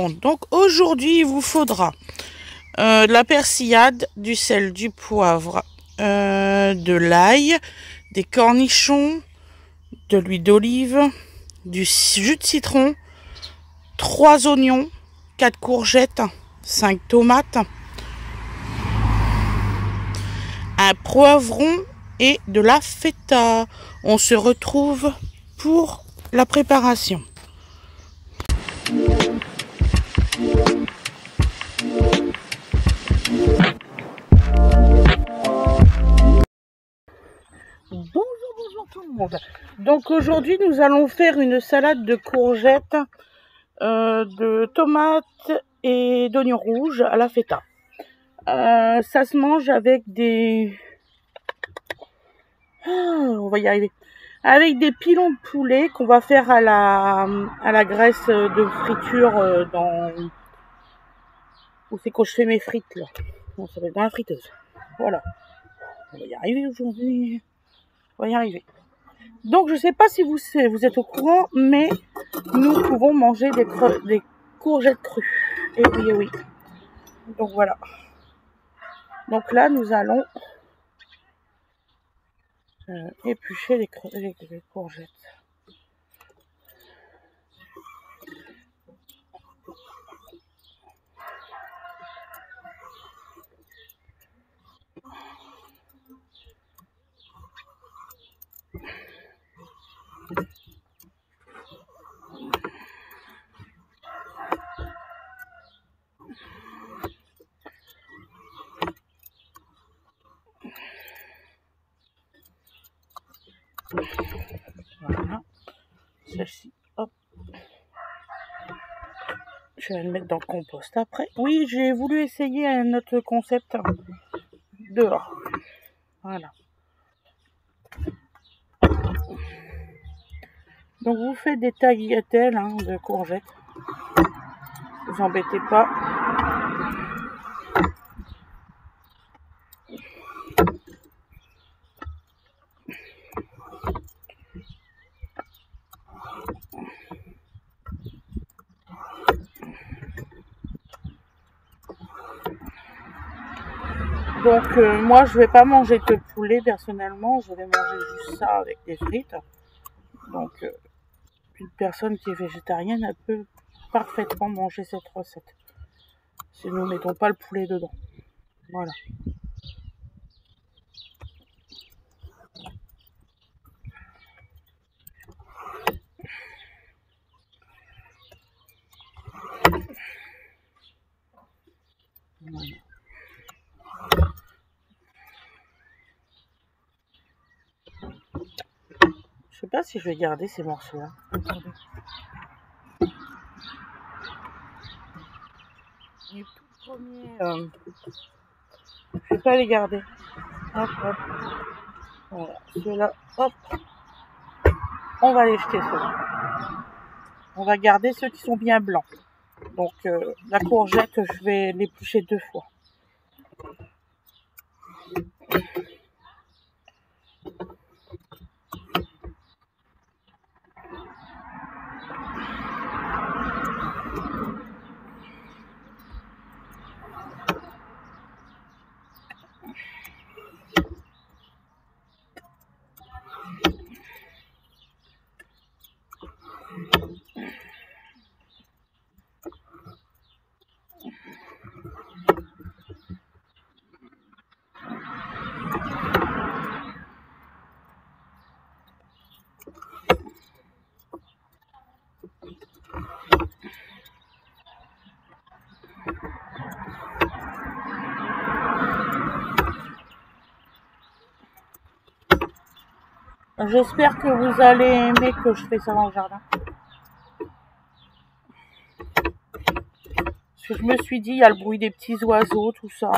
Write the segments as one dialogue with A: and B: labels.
A: monde. Donc aujourd'hui il vous faudra de la persillade, du sel, du poivre, de l'ail, des cornichons, de l'huile d'olive, du jus de citron, 3 oignons, 4 courgettes, 5 tomates, un poivron et de la feta. On se retrouve pour la préparation. Bonjour tout le monde. Donc aujourd'hui nous allons faire une salade de courgettes, de tomates et d'oignons rouges à la feta. Ça se mange avec des... on va y arriver. Avec des pilons de poulet qu'on va faire à la graisse de friture dans... Où c'est que je fais mes frites là? Bon, ça va être dans la friteuse. Voilà. On va y arriver aujourd'hui. On va y arriver. Donc je sais pas si vous êtes au courant, mais nous pouvons manger des courgettes crues. Et oui, et oui. Donc voilà. Donc là nous allons éplucher les courgettes. Voilà, celle-ci, hop. Je vais le mettre dans le compost après. Oui, j'ai voulu essayer un autre concept dehors. Voilà. Donc vous faites des tagliatelles de courgettes. Ne vous embêtez pas. Donc moi je vais pas manger de poulet personnellement, je vais manger juste ça avec des frites. Donc une personne qui est végétarienne, elle peut parfaitement manger cette recette. Si nous ne mettons pas le poulet dedans. Voilà. Voilà. Je sais pas si je vais garder ces morceaux-là. Attendez. Les tout premiers, je vais pas les garder. Hop, hop. Voilà. Ceux-là, hop. On va les jeter ceux-là. On va garder ceux qui sont bien blancs. Donc la courgette, je vais l'éplucher 2 fois. J'espère que vous allez aimer que je fais ça dans le jardin. Parce que je me suis dit, il y a le bruit des petits oiseaux, tout ça.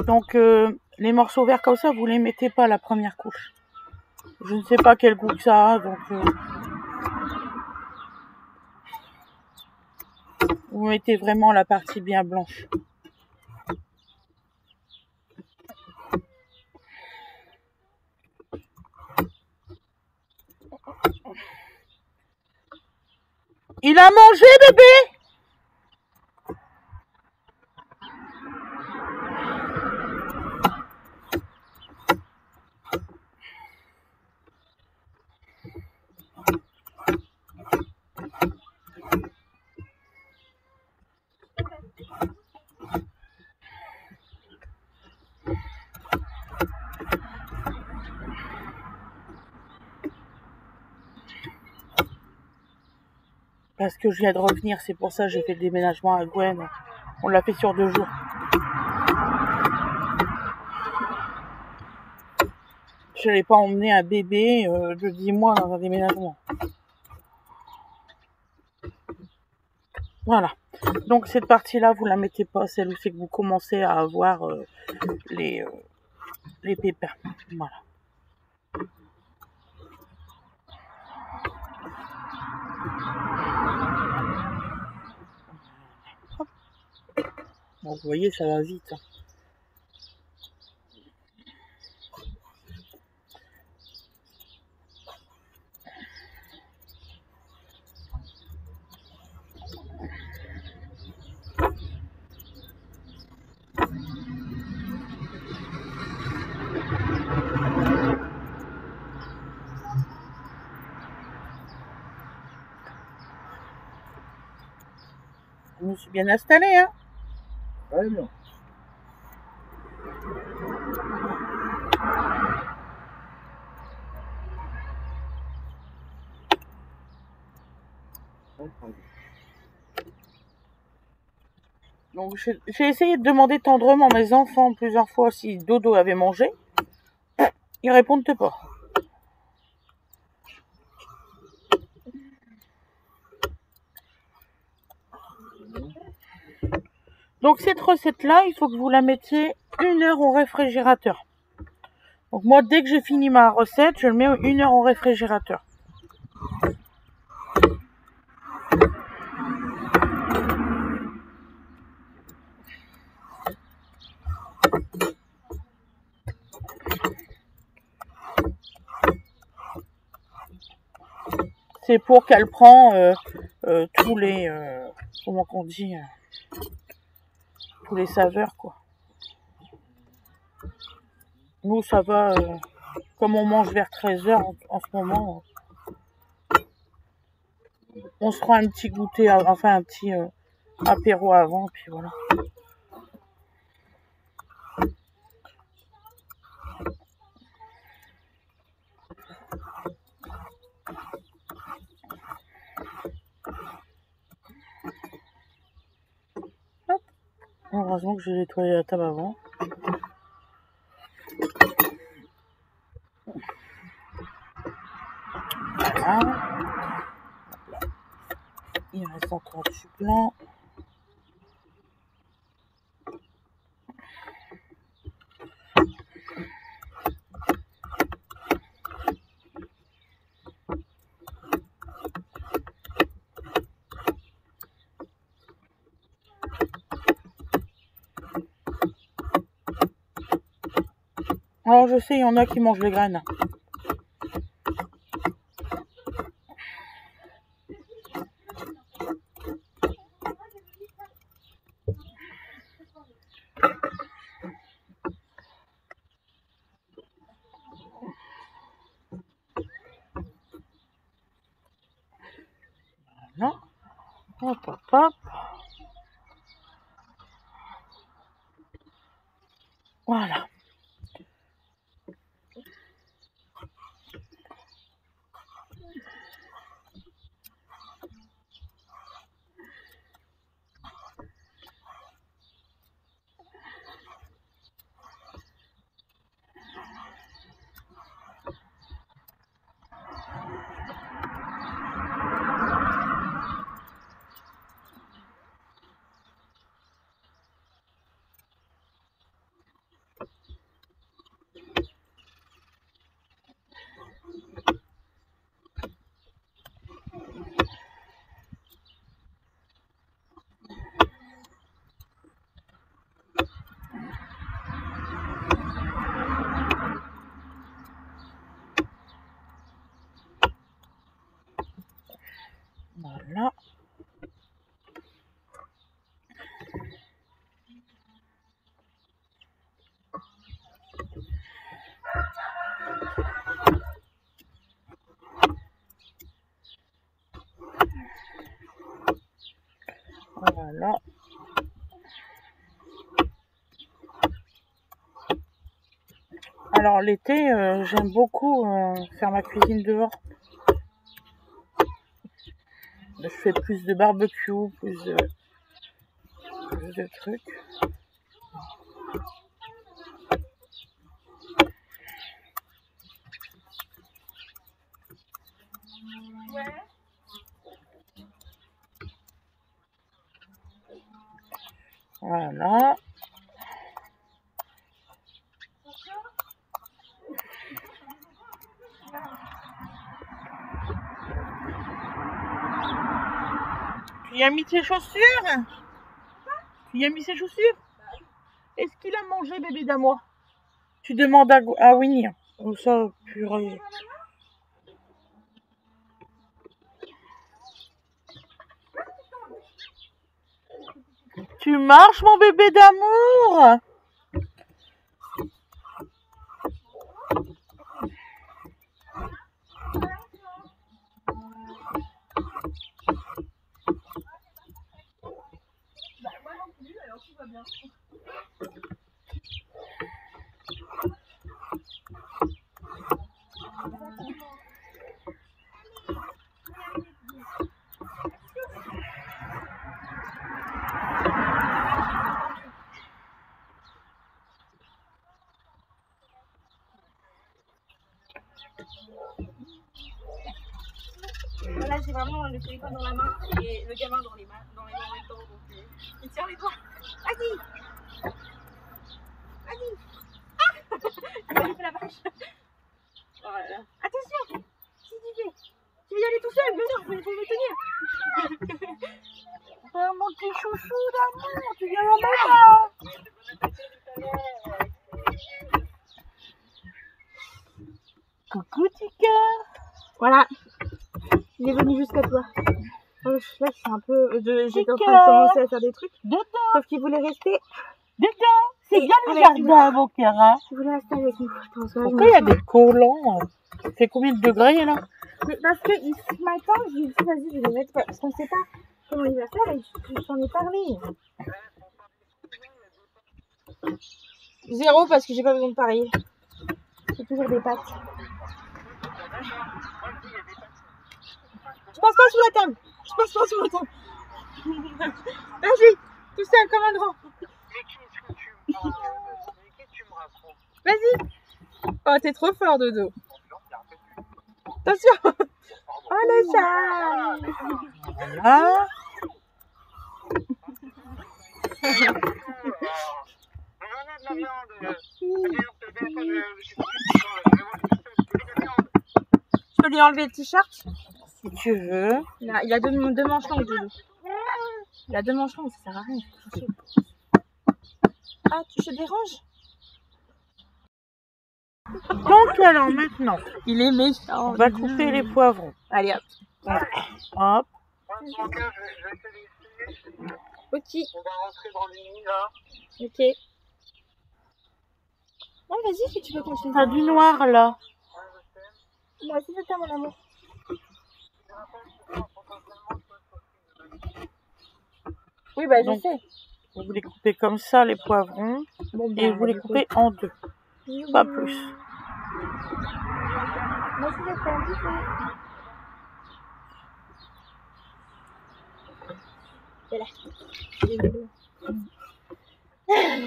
A: Donc les morceaux verts comme ça, vous les mettez pas à la première couche. Je ne sais pas quel goût que ça a, donc vous mettez vraiment la partie bien blanche. Il a mangé, bébé? Parce que je viens de revenir, c'est pour ça que j'ai fait le déménagement à Gwen. On l'a fait sur 2 jours. Je n'allais pas emmener un bébé de 10 mois dans un déménagement. Voilà. Donc cette partie-là, vous la mettez pas, celle où c'est que vous commencez à avoir les pépins. Voilà. Bon, vous voyez, ça va vite. Je me suis bien installée, hein.
B: Très bien.
A: Donc j'ai essayé de demander tendrement à mes enfants plusieurs fois si Dodo avait mangé. Ils répondent pas. Donc cette recette-là, il faut que vous la mettiez 1 heure au réfrigérateur. Donc moi, dès que j'ai fini ma recette, je le mets 1 heure au réfrigérateur. C'est pour qu'elle prend tous les comment qu'on dit tous les saveurs, quoi. Nous, ça va, comme on mange vers 13h en ce moment, on se prend un petit goûter, enfin un petit apéro avant, puis voilà. Hop. Heureusement que j'ai nettoyé la table avant. Voilà. Il reste encore du blanc. Alors je sais, il y en a qui mangent les graines. Non. Hop, hop, hop. Voilà. Voilà. Alors l'été, j'aime beaucoup faire ma cuisine dehors. Je fais plus de barbecue, plus de trucs. Voilà. Tu y as mis ses chaussures? Tu y as mis ses chaussures? Est-ce qu'il a mangé, bébé d'amour? Tu demandes à Winnie. Comme ça, purée. Tu marches, mon bébé d'amour?
B: Là, j'ai vraiment le téléphone dans la main et le gamin dans les mains en même temps. Donc, il tient les doigts. Vas-y! Vas-y! Ah! Il a fait la vache. Voilà. Attention! Si tu veux y aller tout seul, mais non, il faut me tenir.
A: Mon petit chouchou d'amour, tu viens à maman. Coucou Tika.
B: Voilà. Il est venu jusqu'à toi. Là, je suis un peu. J'étais en train de commencer à faire des trucs.
A: Dedans.
B: Sauf qu'il voulait rester.
A: Dedans. C'est bien le jardin, mon cœur.
B: Il voulait rester avec nous.
A: Pourquoi il y a des collants? Il fait combien de degrés là?
B: Mais parce que ce matin, je lui ai dit, vas-y, je vais les mettre. Parce qu'on ne sait pas comment il va faire et je t'en ai parlé. 0 parce que j'ai pas besoin de parier. C'est toujours des pâtes. Je passe pas sous la table. Je passe pas sous la table. Vas-y, tout seul comme un grand. Vas-y. Oh, t'es trop fort, Dodo. Attention. Oh, le chat.
A: Voilà.
B: Je peux lui enlever le t-shirt?
A: Si tu veux.
B: Il a deux manches longues, Dodo. Il a 2 manches longues, ça sert à rien. Ah, tu te déranges?
A: Donc alors maintenant,
B: Il est méchant.
A: on va couper les poivrons.
B: Allez, hop.
A: Hop.
B: Ok.
C: On va rentrer dans les nuits là.
B: Ok. Non, vas-y, si tu veux continuer.
A: T'as du noir là.
B: Moi aussi, je t'aime, mon amour. Oui, bah, je
A: Donc,
B: sais.
A: Vous les coupez comme ça, les poivrons.
B: Bon,
A: Et vous les coupez en 2. Pas plus.
B: Moi aussi, je t'aime. Voilà.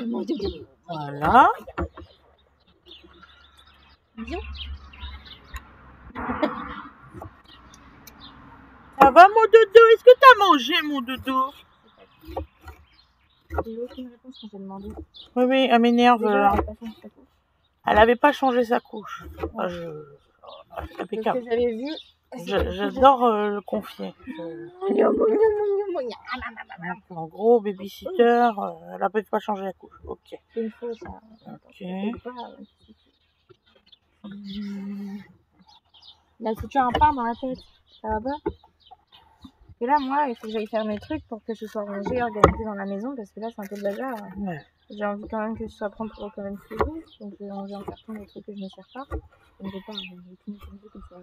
B: Mon doudou.
A: Voilà.
B: Bisous.
A: Ça va mon dodo? Est-ce que t'as mangé mon dodo?
B: J'ai eu aucune réponse quand j'ai demandé.
A: Oui, oui, elle m'énerve
B: Déjà,
A: là.
B: elle a pas changé sa couche.
A: Elle avait pas changé sa couche. Ah,
B: De ce
A: impeccable.
B: que j'avais vu.
A: J'adore le confier. En gros, babysitter, elle n'a pas changé la couche. Ok.
B: C'est une fausse.
A: Ok.
B: Là, si tu as un pain dans la tête, ça va pas? Et là, moi, il faut que j'aille faire mes trucs pour que je sois rangée et organisée dans la maison parce que là, c'est un peu de bazar.
A: Ouais.
B: J'ai envie quand même que ce soit propre pour quand même ce jour. Donc, j'ai rangé en carton des trucs que je ne sers pas. Donc, j'ai pas tout mis comme ça.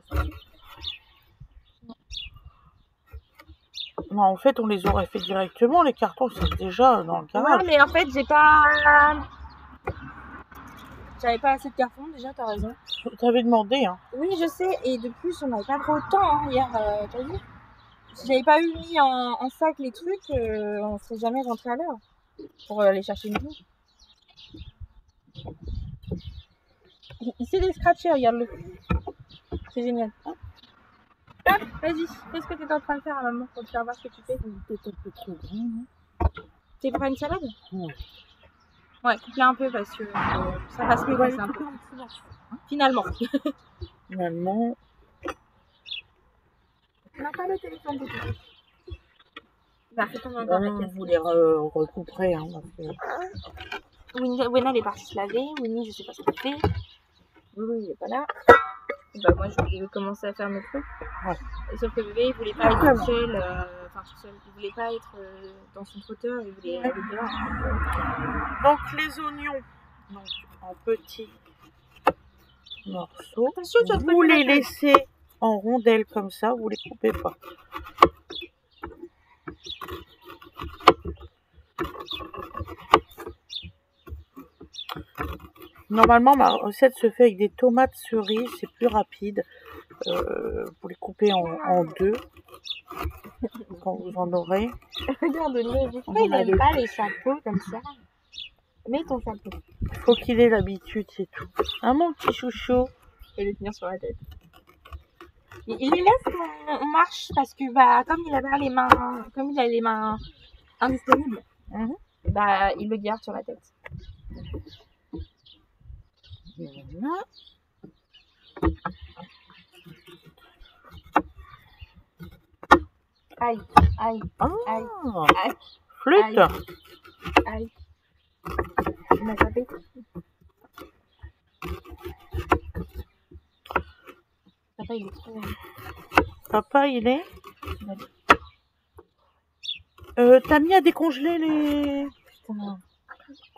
A: Non, en fait, on les aurait fait directement. Les cartons, c'est déjà dans le garage.
B: Ouais, mais en fait, j'avais pas assez de cartons, déjà, t'as raison.
A: T'avais demandé, hein.
B: Oui, je sais, et de plus, on n'avait pas trop de temps, hein, hier, t'as vu? Si j'avais pas eu mis en sac les trucs, on serait jamais rentré à l'heure pour aller chercher une boue. Il sait les scratcher, regarde-le. C'est génial. Ah, vas-y, qu'est-ce que t'es en train de faire à maman pour te faire voir ce que tu fais?
A: Peut-être un peu trop grand, non?
B: T'es pour une salade?
A: Ouais.
B: Ouais, coupe-la un peu parce que ça passe mieux quand c'est un peu. Finalement.
A: Finalement,
B: Non, pas le téléphone du tout. Bah, fais tomber encore la caisse.
A: vous les recouperez, hein, parce que...
B: Wena, elle est partie se laver. Winnie, je sais pas ce qu'il fait. Loulou, il est pas là. Bah, moi, je vais commencer à faire mes trucs.
A: Ouais.
B: Et sauf que bébé, il voulait pas être tout seul. Tout seul. Il voulait pas être dans son fauteuil. Il voulait aller dehors.
A: Donc, les oignons, donc, en petits morceaux.
B: Attention, tu vas te
A: Vous
B: cogner
A: les
B: la tête.
A: laissez en rondelles comme ça, vous les coupez pas. Normalement, ma recette se fait avec des tomates cerises, c'est plus rapide. Vous les coupez en deux quand vous en aurez.
B: Regarde-le, pourquoi il n'aime pas les chapeaux comme ça? Mets ton chapeau.
A: Il faut qu'il ait l'habitude, c'est tout. Hein, mon petit chouchou?
B: Je vais le tenir sur la tête. Il lui laisse qu'on marche parce que bah comme il a les mains indisponibles, bah il le garde sur la tête.
A: Voilà.
B: Aïe, aïe,
A: Ah,
B: aïe,
A: flûte.
B: aïe. Il m'a tapé. Papa, il est trop...
A: Papa, il est... T'as mis à décongeler les...
B: Putain.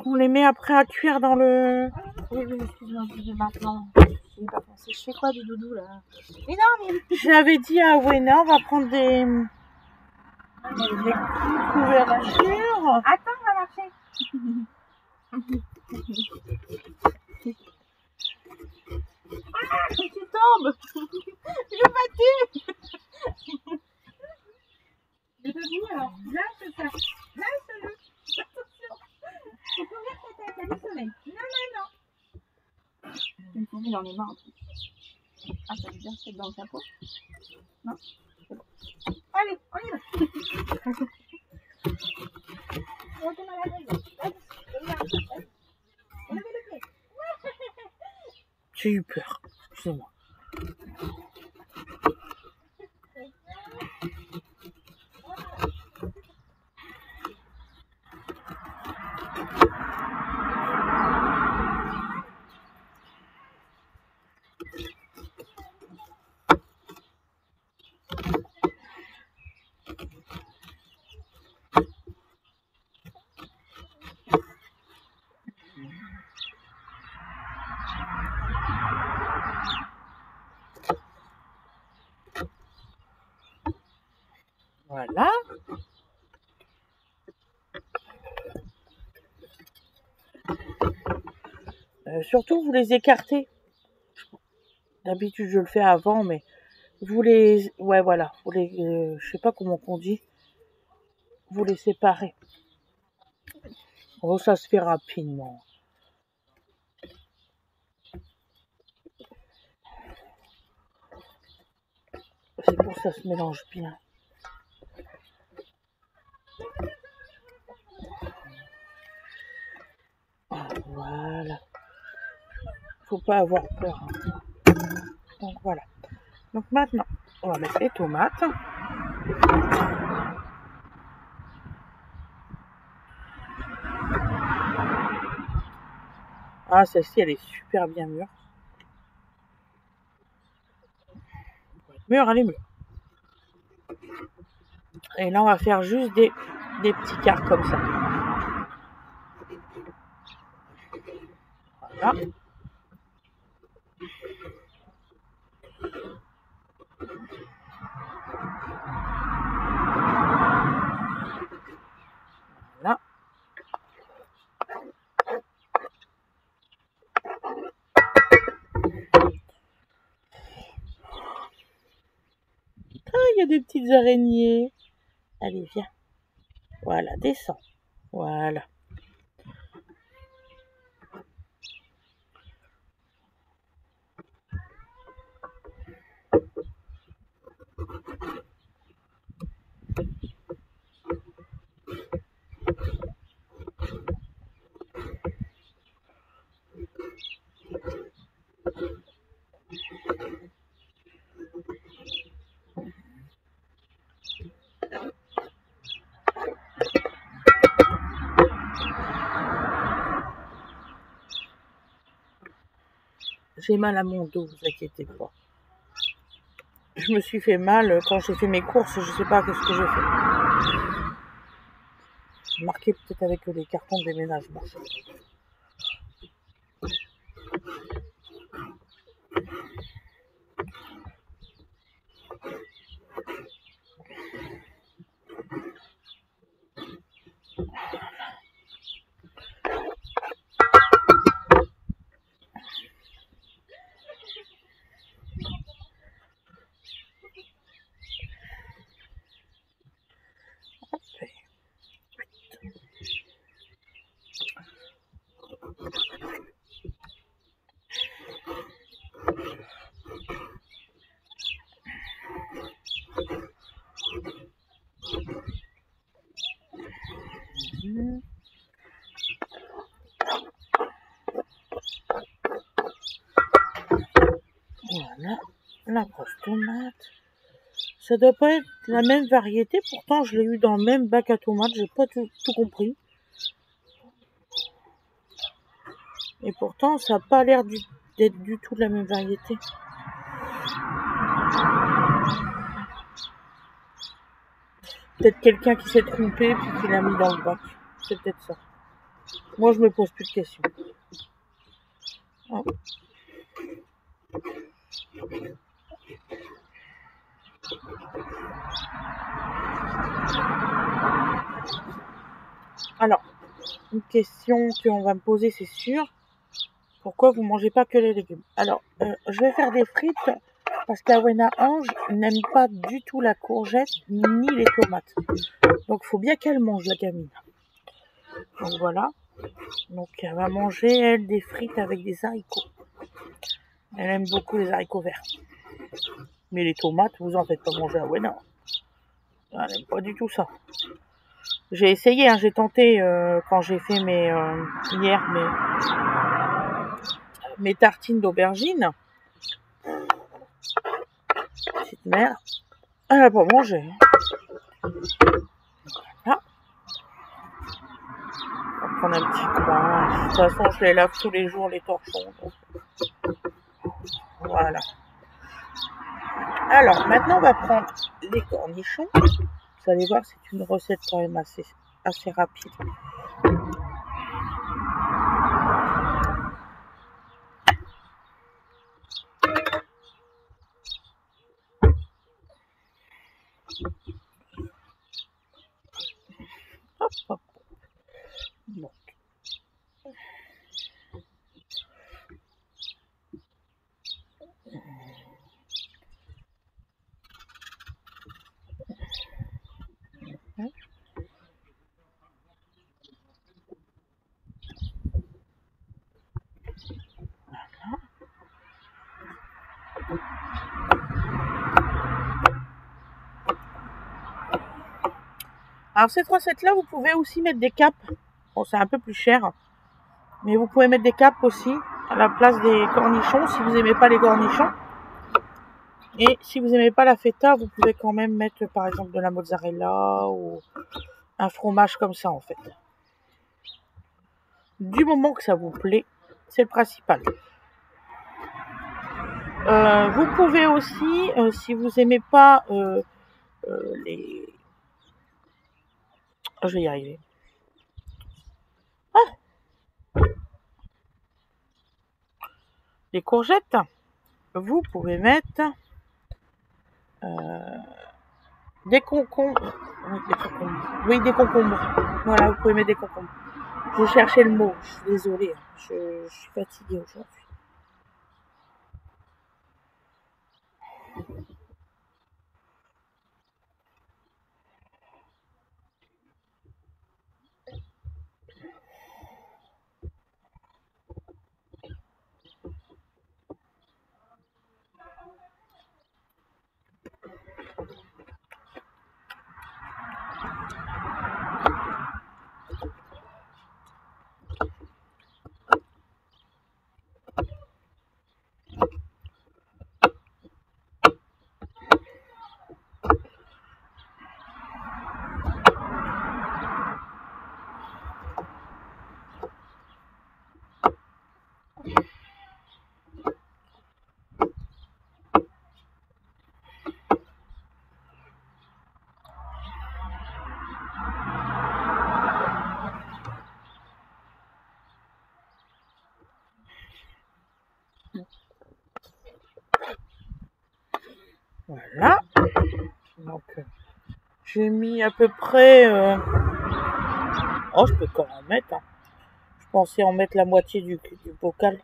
A: On les met après à cuire dans le...
B: Oui, excuse-moi, je dis maintenant. Je n'ai pas pensé. Je fais quoi du doudou, là? Mais non, mais...
A: J'avais dit à Wena, on va prendre des couvertures.
B: Attends, ça va marcher. Ah, tu tombes. Je battu. Je te dis, alors, lâche ça. Lâche-le. Attention. Faut couvrir ta tête, il y a du soleil. Non. Il faut dans les mains, en plus. Ah, ça veut dire que c'est dans le chapeau? Non, c'est bon. Allez, on y va. Retourne à la veille. Vas-y, levez le pied.
A: J'ai eu peur, excusez-moi. Voilà. Surtout, vous les écartez. D'habitude, je le fais avant, mais vous les... Ouais, voilà. Vous les... je sais pas comment on dit. Vous les séparez. Oh, ça se fait rapidement. C'est pour ça que ça se mélange bien. Voilà. Faut pas avoir peur. Hein. Donc voilà. Donc maintenant, on va mettre les tomates. Ah, celle-ci, elle est super bien mûre. Mûre, elle est mûre. Et là, on va faire juste des petits quarts comme ça. Voilà. il y a des petites araignées. Allez, viens. Voilà, descends. Voilà. J'ai mal à mon dos, vous inquiétez pas. Je me suis fait mal quand j'ai fait mes courses, je sais pas qu'est-ce que j'ai fait. Marqué peut-être avec les cartons de déménagement. Voilà, la grosse tomate. Ça doit pas être la même variété, pourtant je l'ai eu dans le même bac à tomates, j'ai pas tout compris. Et pourtant ça n'a pas l'air d'être du tout de la même variété. Peut-être quelqu'un qui s'est trompé puis qui l'a mis dans le bac. C'est peut-être ça. Moi je me pose plus de questions. Oh. Alors, une question qu'on va me poser, c'est sûr. Pourquoi vous mangez pas que les légumes? Alors, je vais faire des frites parce qu'Awena Ange n'aime pas du tout la courgette ni les tomates. Donc, il faut bien qu'elle mange, la gamine. Donc, voilà. Donc, elle va manger, elle, des frites avec des haricots. Elle aime beaucoup les haricots verts. Mais les tomates, vous en faites pas manger à Awena. Elle n'aime pas du tout ça. J'ai essayé, j'ai tenté quand j'ai fait hier mes tartines d'aubergine. Petite mère, elle n'a pas mangé. Voilà. On va prendre un petit coin. De toute façon, je les lave tous les jours, les torchons. Donc. Voilà. Alors, maintenant, on va prendre les cornichons. Vous allez voir, c'est une recette quand même assez rapide. Hop, hop. Donc. Alors cette recette-là, vous pouvez aussi mettre des capes. Bon, c'est un peu plus cher, mais vous pouvez mettre des capes aussi à la place des cornichons si vous n'aimez pas les cornichons. Et si vous n'aimez pas la feta, vous pouvez quand même mettre par exemple de la mozzarella ou un fromage comme ça en fait. Du moment que ça vous plaît, c'est le principal. Vous pouvez aussi, si vous n'aimez pas les... Je vais y arriver. Les courgettes, vous pouvez mettre des concombres. Oui, des concombres. Voilà, vous pouvez mettre des concombres. Je cherchais le mot, je suis désolée. Je suis fatiguée aujourd'hui. Voilà. Donc, j'ai mis à peu près... Oh, je peux encore en mettre. Hein. Je pensais en mettre la moitié du bocal.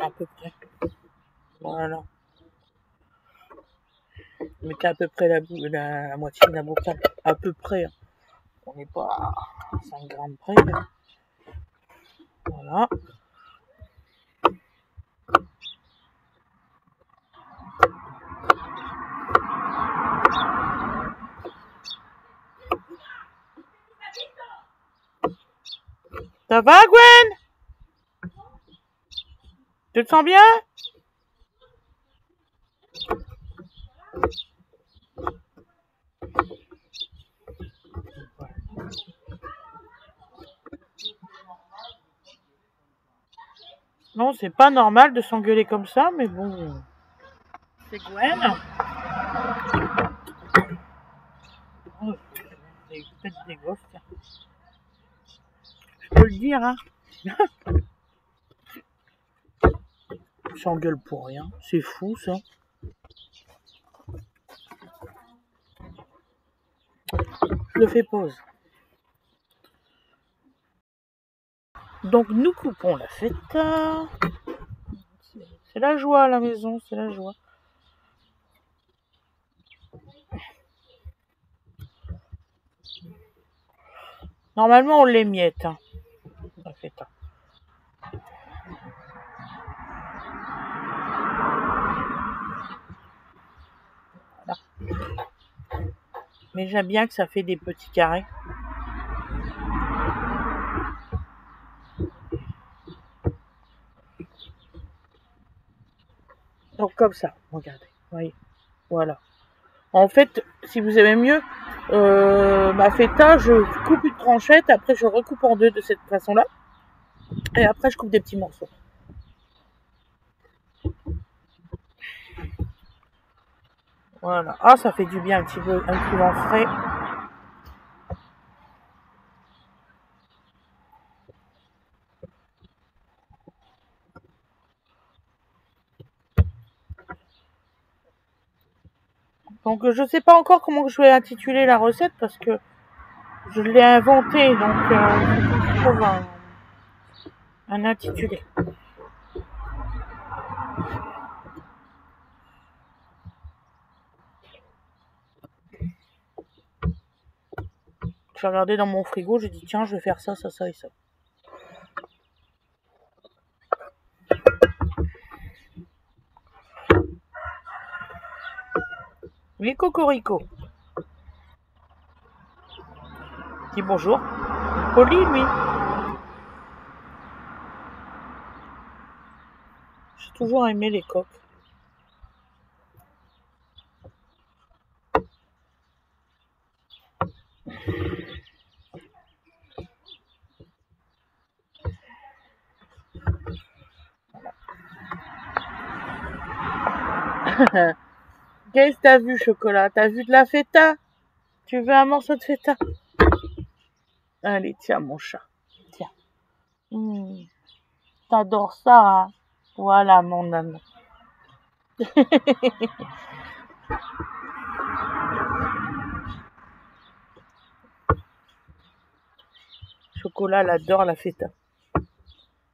A: À peu près. Voilà. Je mettais à peu près la moitié de la bocal. À peu près. Hein. On n'est pas à 5 grammes près. Hein. Voilà. Ça va, Gwen? Tu te sens bien? Non, c'est pas normal de s'engueuler comme ça, mais bon. C'est Gwen. Oh, c'est peut-être des gosses, tiens. Je peux le dire, hein. On s'engueule pour rien. C'est fou, ça. Je le fais pause. Donc, nous coupons la feta. C'est la joie à la maison, c'est la joie. Normalement, on l'émiette, hein, la feta. Voilà. Mais j'aime bien que ça fait des petits carrés. Donc comme ça, regardez, voyez, voilà. En fait, si vous aimez mieux, ma feta, je coupe une tranchette, après je recoupe en deux de cette façon-là, et après je coupe des petits morceaux. Voilà. Ah, ça fait du bien un petit vent frais. Donc je sais pas encore comment je vais intituler la recette parce que je l'ai inventée, donc je trouve un intitulé. J'ai regardé dans mon frigo, j'ai dit tiens, je vais faire ça, ça, ça et ça. Oui, Cocorico. Dis bonjour. Poli, lui. J'ai toujours aimé les coques. Qu'est-ce que t'as vu, chocolat? T'as vu de la feta? Tu veux un morceau de feta? Allez, tiens, mon chat. Tiens. T'adores ça, hein? Voilà, mon âme. Chocolat, elle adore la feta.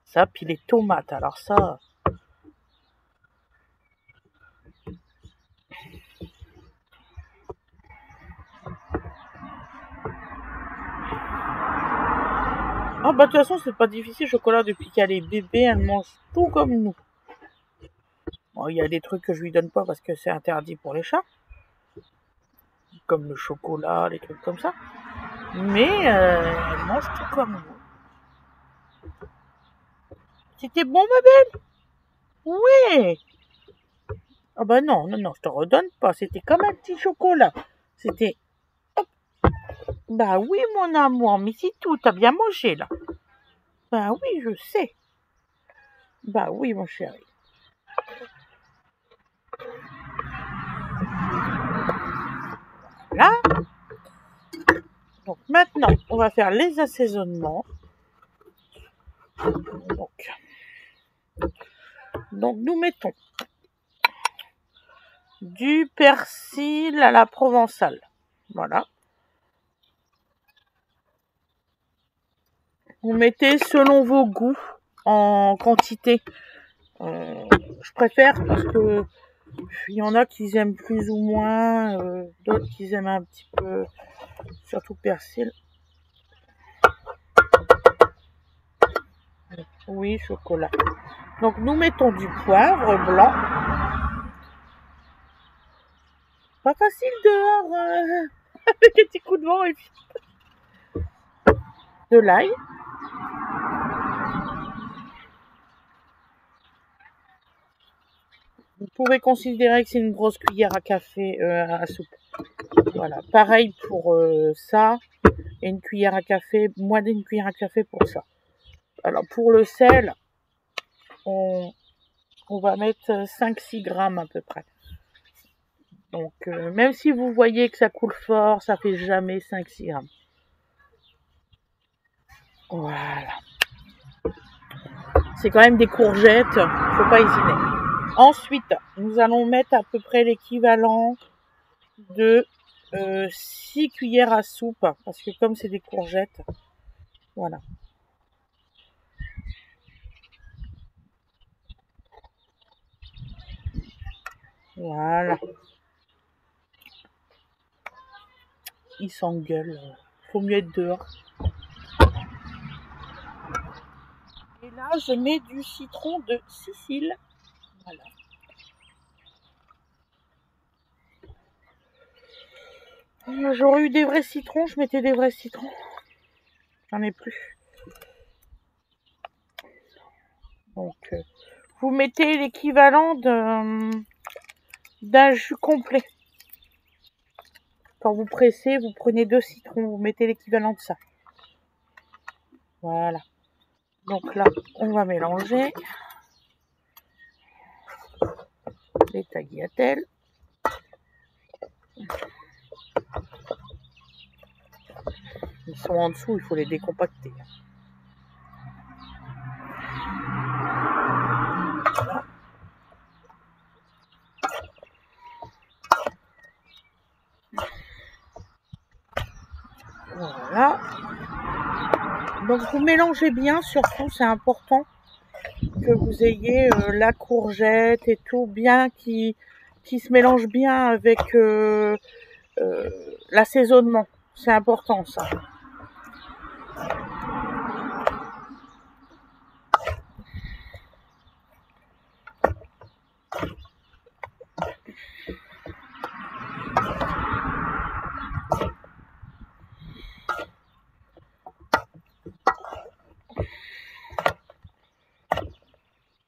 A: Ça, puis les tomates. Alors ça... Ah bah de toute façon c'est pas difficile, chocolat, depuis qu'elle est bébé, elle mange tout comme nous. Bon, il y a des trucs que je lui donne pas parce que c'est interdit pour les chats. Comme le chocolat, les trucs comme ça. Mais elle mange tout comme nous. C'était bon ma belle? Oui. Ah bah non, non, non, je te redonne pas. C'était comme un petit chocolat. C'était... Bah oui mon amour, mais c'est tout, t'as bien mangé là. Bah oui, je sais. Bah oui, mon chéri. Voilà. Donc maintenant, on va faire les assaisonnements. Donc, Donc nous mettons du persil à la provençale. Voilà. Vous mettez selon vos goûts en quantité. Je préfère parce que il y en a qui aiment plus ou moins, d'autres qui aiment un petit peu, surtout persil. Oui, chocolat. Donc nous mettons du poivre blanc. Pas facile dehors avec des petits coups de vent et puis de l'ail. Vous pouvez considérer que c'est une grosse cuillère à café à soupe. Voilà, pareil pour ça et une cuillère à café, moins d'une cuillère à café pour ça. Alors pour le sel, on va mettre 5-6 grammes à peu près. Donc même si vous voyez que ça coule fort, ça fait jamais 5-6 grammes. Voilà. C'est quand même des courgettes, faut pas hésiter. Ensuite, nous allons mettre à peu près l'équivalent de 6 cuillères à soupe, parce que comme c'est des courgettes, voilà. Voilà. Ils s'engueulent. Faut mieux être dehors. Et là, je mets du citron de Sicile. Voilà. J'aurais eu des vrais citrons, je mettais des vrais citrons. J'en ai plus. Donc, vous mettez l'équivalent d'un jus complet. Quand vous pressez, vous prenez 2 citrons, vous mettez l'équivalent de ça. Voilà. Donc là, on va mélanger les tagliatelles. Ils sont en dessous, il faut les décompacter. Voilà. Donc vous mélangez bien, surtout c'est important que vous ayez la courgette et tout bien qui se mélange bien avec l'assaisonnement. C'est important ça.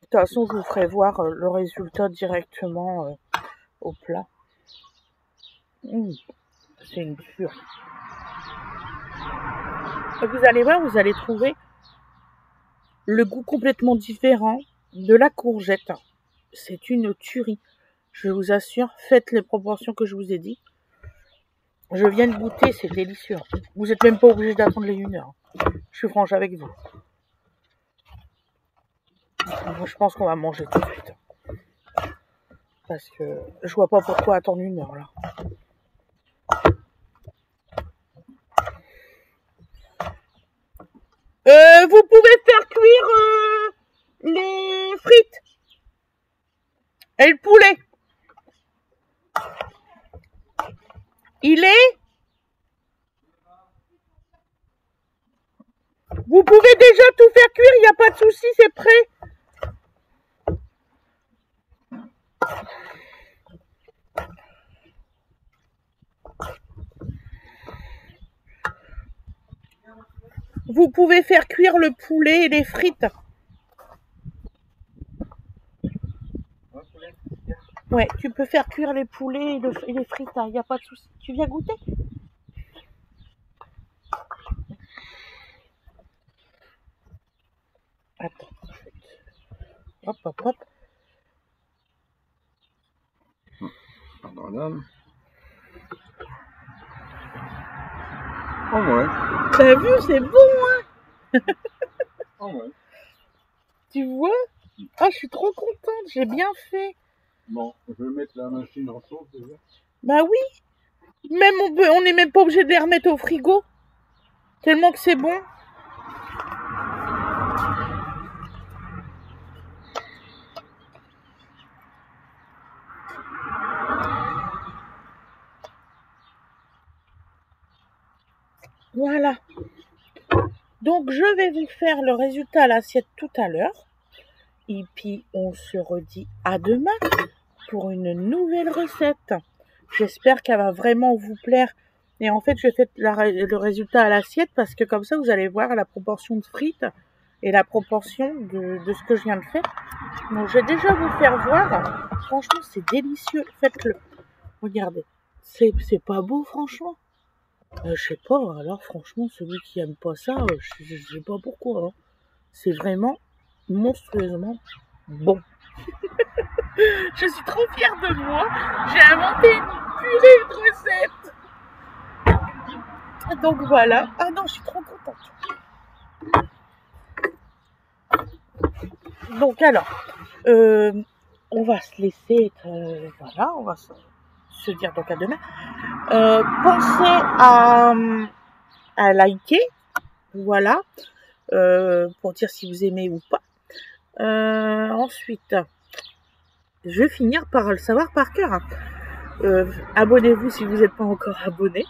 A: De toute façon, je vous ferai voir le résultat directement au plat. C'est une tuerie. Vous allez voir, vous allez trouver le goût complètement différent de la courgette. C'est une tuerie. Je vous assure, faites les proportions que je vous ai dit. Je viens de goûter, c'est délicieux. Vous n'êtes même pas obligé d'attendre les 1 heure. Je suis franche avec vous. Moi, je pense qu'on va manger tout de suite. Parce que je vois pas pourquoi attendre 1 heure là. Vous pouvez faire cuire les frites et le poulet. Il est? Vous pouvez déjà tout faire cuire, il n'y a pas de souci, c'est prêt. Vous pouvez faire cuire le poulet et les frites. Ouais, tu peux faire cuire les poulets et les frites, il n'y a pas de souci. Tu viens goûter? Attends. Hop, hop, hop.
D: Pardon, madame. Oh ouais.
A: T'as vu, c'est bon, hein?
D: Oh ouais.
A: Tu vois? Ah, je suis trop contente, j'ai bien fait.
D: Bon, je vais mettre la machine en chauffe déjà.
A: Bah oui. Même on n'est même pas obligé de les remettre au frigo. Tellement que c'est bon. Voilà. Donc je vais vous faire le résultat à l'assiette tout à l'heure. Et puis on se redit à demain pour une nouvelle recette. J'espère qu'elle va vraiment vous plaire. Et en fait, je fais le résultat à l'assiette parce que comme ça, vous allez voir la proportion de frites et la proportion de ce que je viens de faire. Donc, je vais déjà vous faire voir. Franchement, c'est délicieux. Faites-le. Regardez. C'est pas beau, franchement. Je sais pas. Alors, franchement, celui qui aime pas ça, je sais pas pourquoi. Hein. C'est vraiment monstrueusement bon. Je suis trop fière de moi. J'ai inventé une purée de recettes. Donc voilà. Ah non, je suis trop contente. Donc alors, on va se laisser, voilà, on va se dire donc à demain. Pensez à liker, voilà, pour dire si vous aimez ou pas. Ensuite, je vais finir par le savoir par cœur. Abonnez-vous si vous n'êtes pas encore abonné.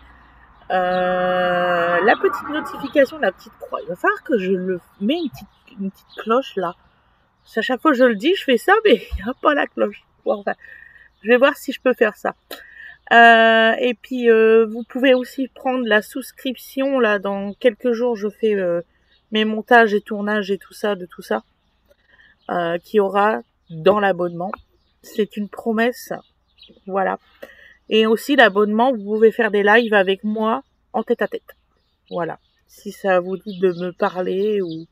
A: La petite notification, la petite croix. Il va falloir que je le mets une petite cloche là. Parce qu'à chaque fois que je le dis, je fais ça, mais il n'y a pas la cloche. Bon, enfin, je vais voir si je peux faire ça. Et puis, vous pouvez aussi prendre la souscription là. Dans quelques jours, je fais mes montages et tournages et tout ça, qui y aura dans l'abonnement. C'est une promesse. Voilà. Et aussi l'abonnement, vous pouvez faire des lives avec moi en tête à tête. Voilà. Si ça vous dit de me parler ou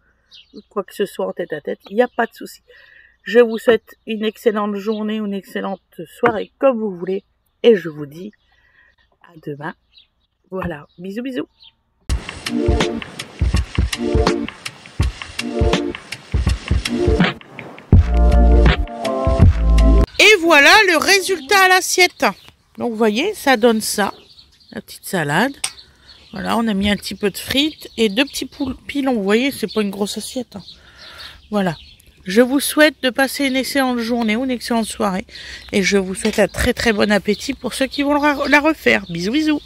A: quoi que ce soit en tête à tête, il n'y a pas de souci. Je vous souhaite une excellente journée ou une excellente soirée, comme vous voulez. Et je vous dis à demain. Voilà. Bisous, bisous. Et voilà le résultat à l'assiette. Donc vous voyez, ça donne ça. La petite salade. Voilà, on a mis un petit peu de frites et 2 petits pilons. Vous voyez, c'est pas une grosse assiette. Hein. Voilà. Je vous souhaite de passer une excellente journée ou une excellente soirée. Et je vous souhaite un très très bon appétit pour ceux qui vont la refaire. Bisous, bisous.